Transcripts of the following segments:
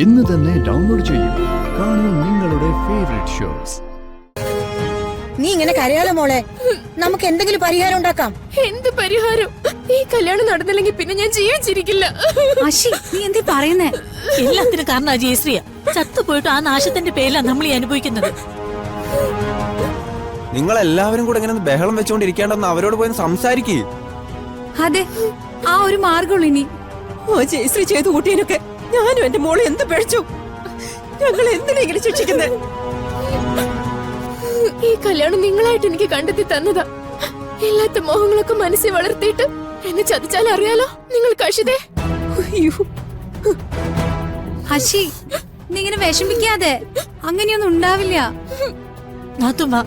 ഇന്ന് തന്നെ ഡൗൺലോഡ് ചെയ്യൂ. കാണൂ നിങ്ങളുടെ ഫേവറേറ്റ് ഷോസ്. നീ ഇങ്ങനെ കരയാലോ മോളെ, നമുക്ക് എന്തെങ്കിലും പരിഹാരം ഉണ്ടാക്കാം. എന്ത് പരിഹാരം? ഈ കല്യാണം നടന്നില്ലെങ്കിൽ പിന്നെ ഞാൻ ജീവിച്ചിരിക്കില്ല. അശി, നീ എന്തീ പറയുന്നേ? എല്ലാത്തിനും കാരണം ജയശ്രീയ. ചത്തുപോയിട്ട് ആ നാശത്തിന്റെ പേരിലാണ് നമ്മൾ ഈ അനുഭവിക്കുന്നത്. നിങ്ങൾ എല്ലാവരും കൂടെ ഇങ്ങനെ ബഹളം വെച്ചുകൊണ്ടിരിക്കേണ്ടെന്ന് അവരോട് പോയി സംസാരിക്കേ. അതെ, ആ ഒരു മാർഗമുള്ളൂ ഇനി. ഓ ജയശ്രീ ചെയ്തു കൂട്ടിയതിനൊക്കെ ഞാനും എന്റെ മോളെ എന്ത് പഴിച്ചു. ഞങ്ങൾ എന്തിനെങ്കിലും ശിക്ഷിക്കുന്നത്? ഈ കല്യാണം നിങ്ങളായിട്ട് എനിക്ക് കണ്ടെത്തി തന്നതാ. എല്ലാത്ത മോഹങ്ങളൊക്കെ മനസ്സിൽ വളർത്തിയിട്ട് എന്നെ ചതിച്ചാൽ അറിയാലോ നിങ്ങൾ കഷിതേ. അശി, നീ ഇങ്ങനെ വിഷമിക്കാതെ. അങ്ങനെയൊന്നും ഉണ്ടാവില്ല. നാത്തുമ്മ,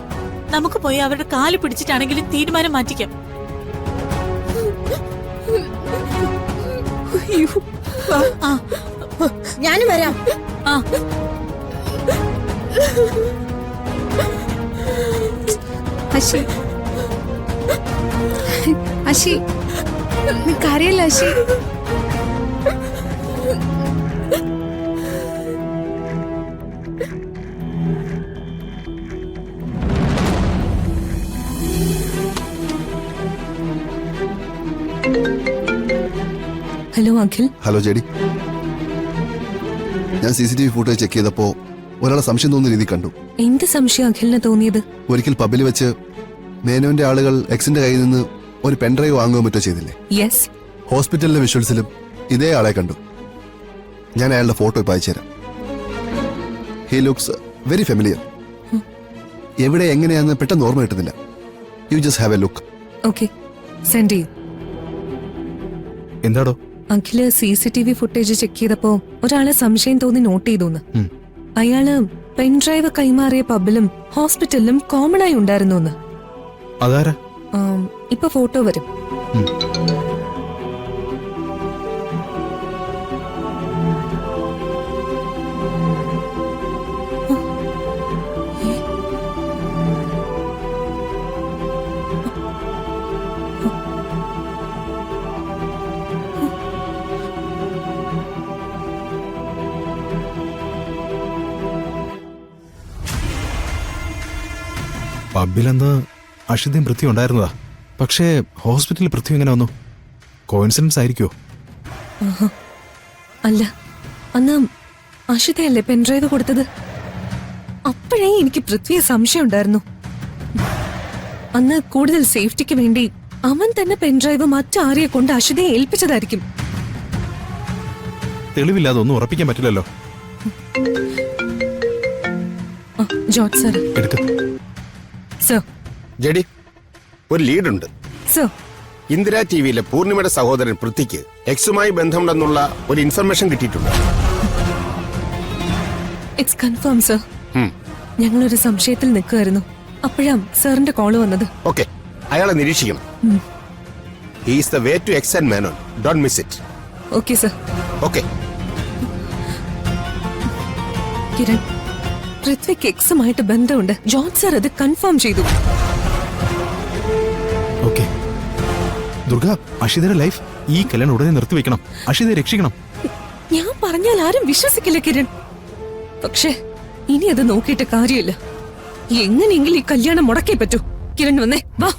നമുക്ക് പോയി അവരുടെ കാല് പിടിച്ചിട്ടാണെങ്കിലും തീരുമാനം മാറ്റിക്കാം. ഞാനും വരാം. ആ, അശി, അശി, നീ കരയല്ല അശി. ഹലോ അഖിൽ. ഹലോ ജെഡി, ഞാൻ CCTV ഫുട്ടേജ് ചെക്ക് ചെയ്തപ്പോ ഒരാളെ സംശയം തോന്നുന്ന രീതി കണ്ടു. എന്ത് സംശയം അഖിലിന് തോന്നിയത്? ഒരിക്കൽ പബ്ബിൽ വെച്ച് മേനോന്റെ ആളുകൾ എക്സിന്റെ കയ്യിൽ നിന്ന് ഒരു പെൻഡ്രൈവ് വാങ്ങുകയോ മറ്റോ ചെയ്തില്ലേ? യെസ്. ഹോസ്പിറ്റലിലെ വിഷ്വൽസിലും ഇതേ ആളെ കണ്ടു. ഞാൻ അയാളുടെ ഫോട്ടോ ഇപ്പൊ അയച്ചുതരാം. He looks very familiar. എവിടെ എങ്ങനെയാന്ന് പെട്ടെന്ന് ഓർമ്മ കിട്ടുന്നില്ല. You just have A look. Okay, send ചെയ്യൂ. എന്താടോ? അഖില് CCTV ഫുട്ടേജ് ചെക്ക് ചെയ്തപ്പോ ഒരാളെ സംശയം തോന്നി നോട്ട് ചെയ്തു. അയാള് പെൻഡ്രൈവ് കൈമാറിയ പബ്ബിലും ഹോസ്പിറ്റലിലും കോമൺ ആയി ഉണ്ടായിരുന്നു. അതാരാ? ഇപ്പൊ ഫോട്ടോ വരും. പബ്ബിലെന്ന് അഷിതയും പൃഥ്വി ഉണ്ടായിരുന്നതാ. പക്ഷേ ഹോസ്പിറ്റലിൽ പൃഥ്വി എങ്ങനെ വന്നു? കോയിൻസിഡൻസ് ആയിരിക്കോ? അല്ല, അന്ന് അഷിതയല്ലേ പെൻഡ്രൈവ് കൊടുത്തത്. അപ്പോഴേ എനിക്ക് പൃഥ്വിയെ സംശയം ഉണ്ടായിരുന്നു. അന്ന് കൂടുതൽ സേഫ്റ്റിക്ക് വേണ്ടി അവൻ തന്നെ പെൻഡ്രൈവ് മറ്റാരെയെ കൊണ്ട് അഷിതയെ ഏൽപ്പിച്ചതായിരിക്കും. തെളിവില്ലാതെ ഒന്നും ഉറപ്പിക്കാൻ പറ്റില്ലല്ലോ. George sir. സർ. ജെഡി, ഒരു ലീഡുണ്ട്. സർ. ഇന്ദിര TVയിലെ പൂർണിമയുടെ സഹോദരൻ പൃഥ്വിക്ക് എക്സുമായി ബന്ധമുണ്ടെന്നുള്ള ഒരു ഇൻഫർമേഷൻ കിട്ടിയിട്ടുണ്ട്. It's confirm sir. ഞങ്ങളൊരു സംശയത്തിൽ നിൽക്കുമായിരുന്നു. അപ്പോഴാ സാറിന്റെ കോള് വന്നത്. ഓക്കെ, അയാളെ നിരീക്ഷിക്കണം. He is the way to X and Menon. Don't miss it. Okay sir. Okay. Kiran, പൃഥ്വിക്ക് എക്സുമായിട്ട് ബന്ധമുണ്ട്. ജോർജ് സാർ അത് കൺഫേം ചെയ്തു. ഓക്കെ ദുർഗ, അഷിതയുടെ ലൈഫ് ഈ കല്യാണം ഉടനെ നിർത്തിവെക്കണം. അഷിതയെ രക്ഷിക്കണം. ഞാൻ പറഞ്ഞാൽ ആരും വിശ്വസിക്കില്ല കിരൺ. പക്ഷേ ഇനി അത് നോക്കിയിട്ട് കാര്യമില്ല. എങ്ങനെയെങ്കിലും ഈ കല്യാണം മുടക്കേ പറ്റൂ. കിരൺ വന്നേ, വാ.